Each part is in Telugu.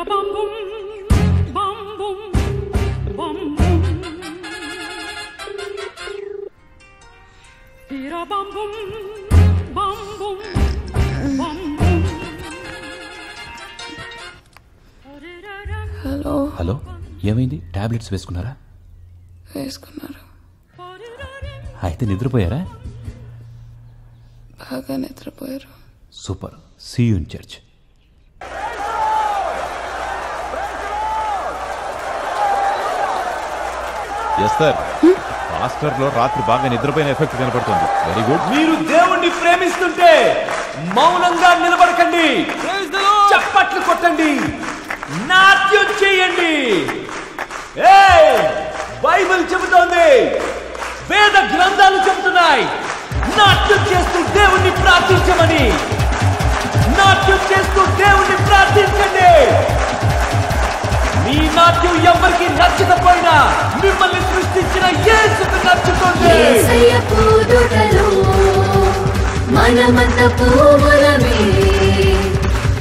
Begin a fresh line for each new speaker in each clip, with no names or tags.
హలో
హలో, ఏమైంది? టాబ్లెట్స్ వేసుకున్నారా?
వేసుకున్నారు.
అయితే నిద్రపోయారా?
బాగా నిద్రపోయారు.
Super. See you in church.
Yes sir, pastor లో రాత్రి బాగా నిద్రపోయిన ఎఫెక్ట్ కనపడుతుంది. Very good.
మీరు దేవుణ్ణి ప్రేమిస్తుంటే మౌనంగా నిలబడకండి, చప్పట్లు కొట్టండి, నాట్యం చేయండి. బైబిల్ చెబుతోంది, వేద గ్రంథాలు చెబుతున్నాయి, నాట్యం చేస్తూ దేవుణ్ణి ప్రార్థించమని. నాట్యం చేస్తూ దేవుణ్ణి ప్రార్థించండి. మీ నాట్యం ఎవరికి నచ్చకపోయినా మిమ్మల్ని సృష్టించిన యేసుకు నచ్చుతుంది.
యేసయ్య పూదుటలో మనమంత పూవులమే,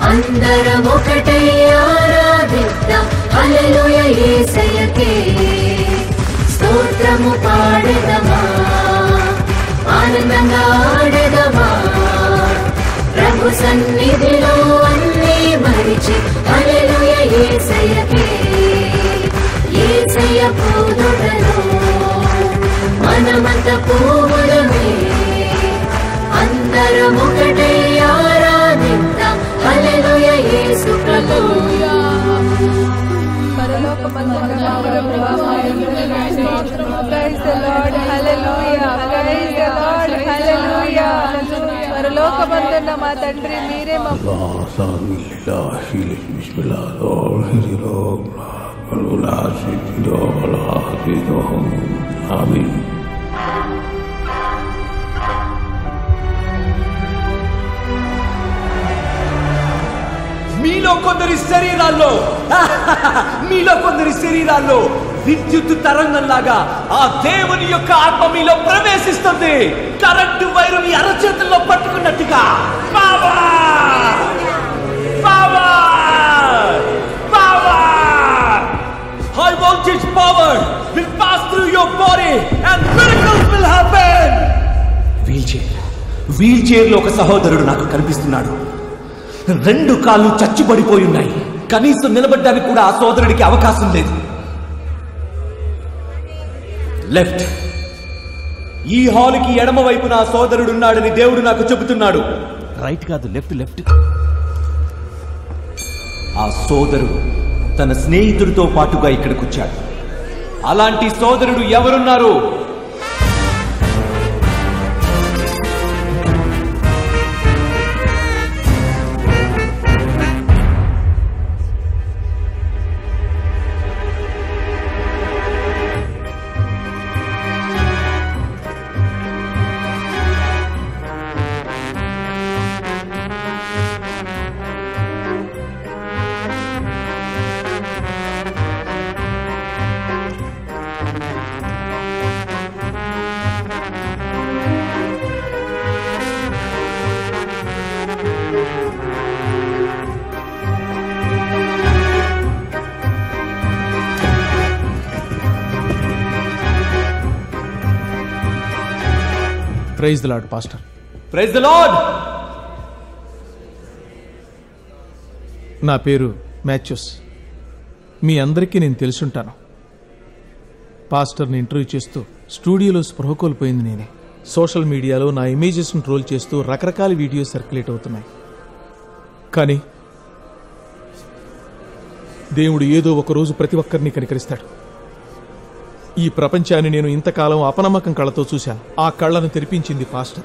అందరం ఒకటై ఆరాధిద్దాం. హల్లెలూయా యేసయ్యకే స్తోత్రము పాడెదమా, ఆనందంగా ఆడెదమా. ప్రభు సన్నిధిలో అన్నీ మరిచి హల్లెలూయా యేసయ్యకే. యేసయ్య పూదుటలో మనమంత పూవులమే, అందరం ఒకటై ఆరాధిద్దాం. హల్లెలూయా యేసు ప్రభువు.
పరలోకమందున్న మా తండ్రి మీరే మా
మీలో కొందరి శరీరాల్లో విద్యుత్ తరంగంలాగా ఆ దేవుని యొక్క ఆత్మ మీలో ప్రవేశిస్తుంది. కరెంటు వైరు మీ అరచేతుల్లో పట్టుకున్నట్టుగా. Power power power, high voltage power will pass through your body and miracles will happen. Wheelchair లో ఒక సహోదరుడు నాకు కనిపిస్తున్నాడు. 2 కాళ్ళు చచ్చుబడిపోయి ఉన్నాయి. కనీసం నిలబడ్డానికి కూడా ఆ సోదరుడికి అవకాశం లేదు. లెఫ్ట్, ఈ హాల్కి ఎడమ వైపున ఆ సోదరుడున్నాడని దేవుడు నాకు చెబుతున్నాడు.
రైట్ కాదు, లెఫ్ట్ లెఫ్ట్.
ఆ సోదరుడు తన స్నేహితుడితో పాటుగా ఇక్కడికి వచ్చాడు. అలాంటి సోదరుడు ఎవరున్నారు?
Praise the lord pastor.
Praise the lord.
నా పేరు మ్యాథ్యూస్. మీ అందరికీ నేను తెలుసుంటాను. పాస్టర్ని ఇంటర్వ్యూ చేస్తూ స్టూడియోలో స్పృహ కోల్పోయింది నేనే. సోషల్ మీడియాలో నా ఇమేజెస్ను ట్రోల్ చేస్తూ రకరకాల వీడియోస్ సర్క్యులేట్ అవుతున్నాయి. కానీ దేవుడు ఏదో ఒకరోజు ప్రతి ఒక్కరిని కనికరిస్తాడు. ఈ ప్రపంచాన్ని నేను ఇంతకాలం అపనమ్మకం కళ్ళతో చూశాను. ఆ కళ్ళను తెరిపించింది పాస్టర్.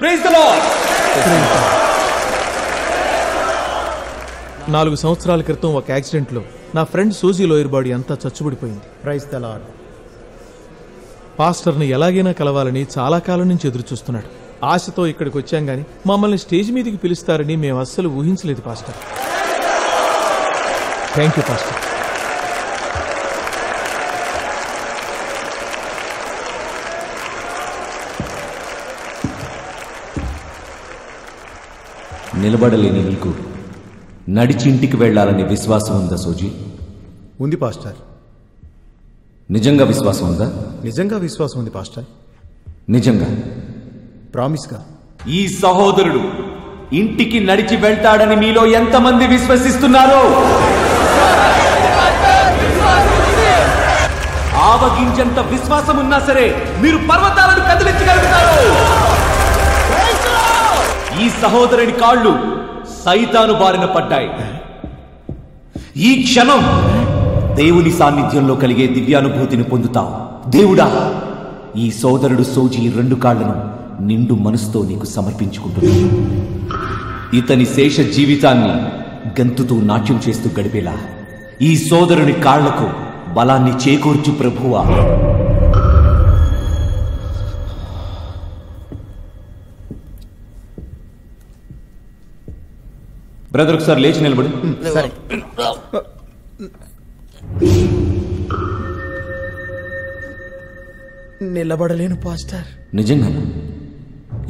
4 సంవత్సరాల క్రితం ఒక యాక్సిడెంట్లో నా ఫ్రెండ్ సూజీ లోయర్ బాడీ అంతా చచ్చుబడిపోయింది.
Praise the Lord.
పాస్టర్ని ఎలాగైనా కలవాలని చాలా కాలం నుంచి ఎదురు చూస్తున్నాడు. ఆశతో ఇక్కడికి వచ్చాం గాని మమ్మల్ని స్టేజ్ మీదకి పిలుస్తారని మేము అస్సలు ఊహించలేదు పాస్టర్. Thank you pastor.
నిలబడలేని నీకు నడిచి ఇంటికి వెళ్లాలని విశ్వాసం ఉందా సోజీ?
ఉంది పాస్టర్.
నిజంగా విశ్వాసం ఉందా?
నిజంగా విశ్వాసం ఉంది పాస్టర్.
నిజంగా
ప్రామిస్గా.
ఈ సహోదరుడు ఇంటికి నడిచి వెళ్తాడని మీలో ఎంతమంది విశ్వసిస్తున్నారు? ఆవగించంత విశ్వాసం ఉన్నా సరే మీరు పర్వతాలను కదిలించగలుగుతారు. ఈ సహోదరుని కాళ్ళు సైతాను బారిన పడ్డాయి. ఈ క్షణం దేవుని సాన్నిధ్యంలో కలిగే దివ్యానుభూతిని పొందుతావు. దేవుడా, ఈ సోదరుడు సోజీ 2 కాళ్లను నిండు మనసుతో నీకు సమర్పించుకుంటున్నాడు. ఇతని శేష జీవితాన్ని గంతుతూ నాట్యం చేస్తూ గడిపేలా ఈ సోదరుని కాళ్లకు బలాన్ని చేకూర్చు ప్రభువా. బ్రదర్ ఒకసారి లేచి నిలబడి.
నిలబడలేను పాస్టర్.
నిజంగా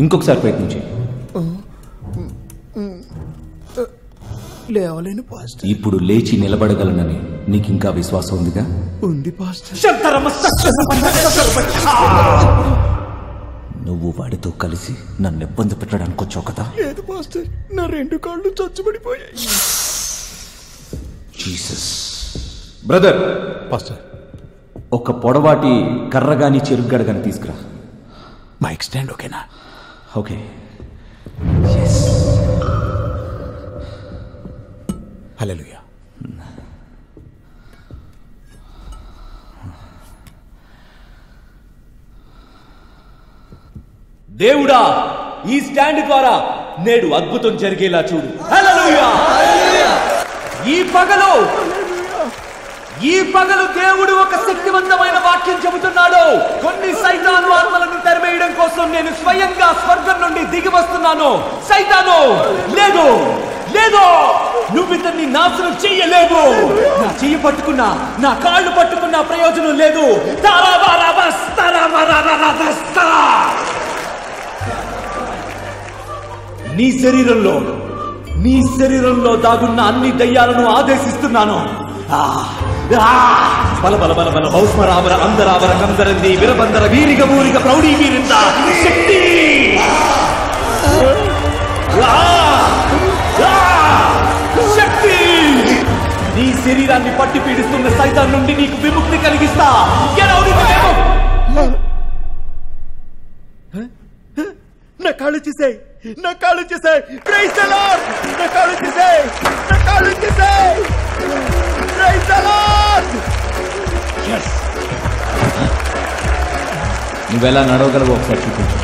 ఇంకొకసారి ప్రయత్నించే.
లేవలేను పాస్టర్.
ఇప్పుడు లేచి నిలబడగలనని నీకింకా విశ్వాసం ఉందిగా?
ఉంది పాస్టర్.
నువ్వు వాడితో కలిసి నన్ను ఇబ్బంది పెట్టడానికి వచ్చావు కదా?
లేదు పాస్టర్, నా 2 కాళ్ళు చచ్చుబడిపోయాయి.
జీసస్. బ్రదర్
పాస్టర్,
ఒక పొడవాటి కర్రగాని చెరుగ్గడగాని తీసుకురా.
మైక్ స్టాండ్ ఓకేనా?
ఓకే.
హల్లెలూయా.
దేవుడా, ఈ స్టాండ్ ద్వారా నేడు అద్భుతం జరిగేలా చూడు. హల్లెలూయా. ఈ పగలు దేవుడు ఒక శక్తివంతమైన వాక్యం చెబుతున్నాడు. కొన్ని సైతాను ఆత్మలను తరిమేయడం కోసం నేను స్వయంగా స్వర్గం నుండి దిగి వస్తున్నాను. సైతాను, లేదు లేదు, నువ్వు ఇతన్ని నాశనం చెయ్యలేవు. నా చెయ్యి పట్టుకున్నా, నా కాళ్ళు పట్టుకున్నా ప్రయోజనం లేదు. నీ శరీరంలో దాగున్న అన్ని దయ్యాలను ఆదేశిస్తున్నాను. బల బల బల బల భౌస్మరామర అందరావర కందరంది విరబందర వీరిగ ఊరిగ ప్రౌఢీ వీరింద శక్తి. శక్తి నీ శరీరాన్ని పట్టి పీడిస్తున్న సైతాన్ నుండి నీకు విముక్తి కలిగిస్తా.
నా కాళ్ళు చేసాయి, నా కాళ్ళు చేసాయి. Praise the lord. నా కాళ్ళు చేసాయి, నా కాళ్ళు చేసాయి. Praise the lord.
yes. నువ్వెలా నడవగలవు ఒకసారి చూపించు.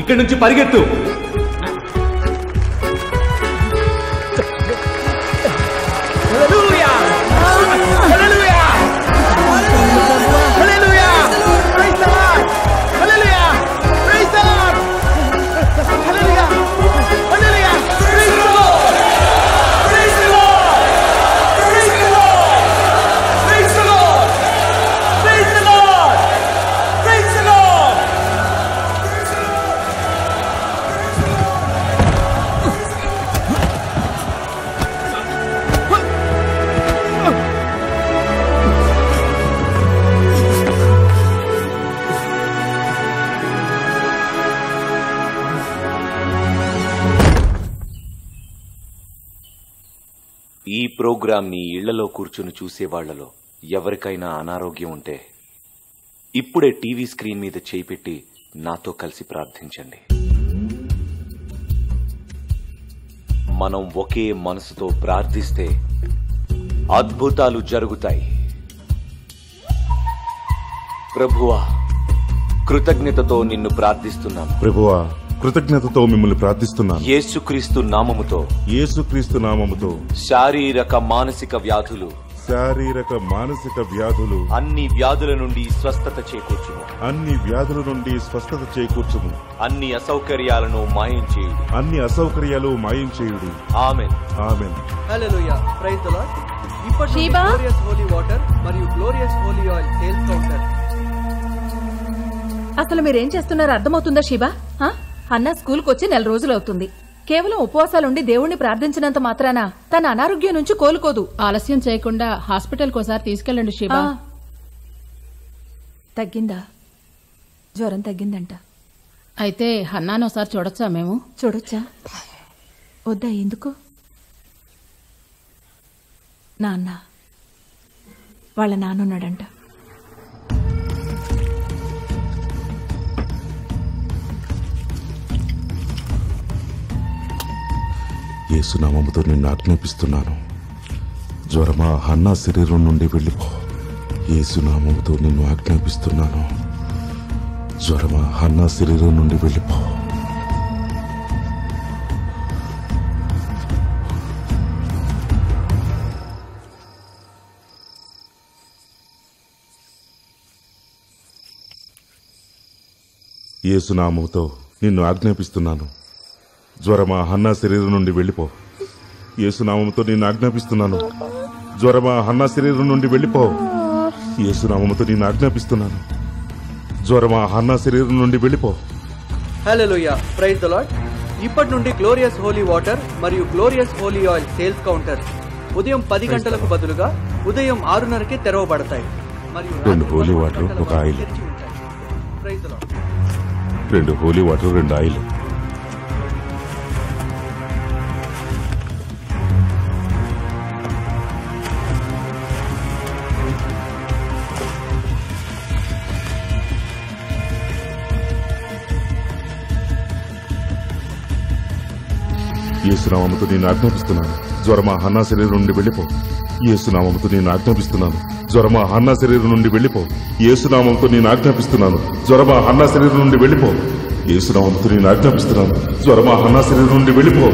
ఇక్కడి నుంచి పరిగెత్తు. ఈ ప్రోగ్రాం ని ఇళ్లలో కూర్చుని చూసేవాళ్లలో ఎవరికైనా అనారోగ్యం ఉంటే ఇప్పుడే టీవీ స్క్రీన్ మీద చేయి పెట్టి నాతో కలిసి ప్రార్థించండి. మనం ఒకే మనసుతో ప్రార్థిస్తే అద్భుతాలు జరుగుతాయి. ప్రభువా, కృతజ్ఞతతో నిన్ను ప్రార్థిస్తున్నాను.
ప్రభువా, కృతజ్ఞతతో మిమ్మల్ని ప్రార్థిస్తున్నాను.
యేసుక్రీస్తు నామముతో,
యేసుక్రీస్తు నామముతో
శారీరక మానసిక వ్యాధులు,
శారీరక మానసిక వ్యాధులు,
అన్ని వ్యాధుల నుండి స్వస్థత చేకూర్చుము.
అన్ని వ్యాధుల నుండి స్వస్థత చేకూర్చుము.
అన్ని అసౌకర్యాలను మాయం చేయుడు.
అన్ని అసౌకర్యాలు మాయం చేయుడు.
Amen.
Amen.
Hallelujah. Praise the Lord. ఇప్పటి నుండి గ్లోరియస్ హోలీ వాటర్ మరియు glorious holy oil sales counter.
అసలు మీరేం చేస్తున్నారో అర్థమవుతుందా షీబా? అన్న స్కూల్కి వచ్చి 4 రోజులు అవుతుంది. కేవలం ఉపవాసాలుండి దేవుణ్ణి ప్రార్థించినంత మాత్రాన తన అనారోగ్యం నుంచి కోలుకోదు.
ఆలస్యం చేయకుండా హాస్పిటల్కి ఒకసారి తీసుకెళ్ళండి శిబా.
తగ్గిందా? జ్వరం తగ్గిందంట.
అయితే హన్నాను ఒకసారి చూడొచ్చా? మేము
చూడొచ్చా? వద్దా? ఎందుకు? నాన్న వాళ్ళ నాన్నున్నాడంట.
యేసునామముతో నిన్ను ఆజ్ఞాపిస్తున్నాను, జ్వరమా హన్నా శరీరం నుండి వెళ్ళిపో. యేసునామముతో నిన్ను ఆజ్ఞాపిస్తున్నాను, జ్వరమా హన్నా శరీరం నుండి వెళ్ళిపో. యేసునామముతో నిన్ను ఆజ్ఞాపిస్తున్నాను, జ్వరమా హన్నా శరీరం నుండి వెళ్ళిపో. యేసునామముతో నిన్ను ఆజ్ఞాపిస్తున్నాను, జ్వరమా హన్నా శరీరం నుండి వెళ్ళిపో. యేసునామముతో నిన్ను ఆజ్ఞాపిస్తున్నాను, జ్వరమా హన్నా శరీరం నుండి వెళ్ళిపో.
Hallelujah, praise the lord. ఇప్పటి నుండి గ్లోరియస్ హోలీ వాటర్ మరియు glorious holy oil sales counter ఉదయం 10 గంటలకు బదులుగా ఉదయం 6:30కి తెరవబడతాయి మరియు
2 హోలీ వాటర్, 1 ఆయిల్.
తెరిచి ఉంటాయి. Praise the Lord.
2 holy water, 2 oil. యేసునామముతో నేను ఆజ్ఞాపిస్తున్నాను, జ్వరమా హన్నా శరీరం నుండి వెళ్ళిపో. యేసునామముతో నేను ఆజ్ఞాపిస్తున్నాను, జ్వరమా హన్నా శరీరం నుండి వెళ్ళిపో. యేసునామముతో నేను ఆజ్ఞాపిస్తున్నాను, జ్వరమా హన్నా శరీరం నుండి వెళ్ళిపో. యేసునామముతో నేను ఆజ్ఞాపిస్తున్నాను, జ్వరమా హన్నా శరీరం నుండి వెళ్ళిపో.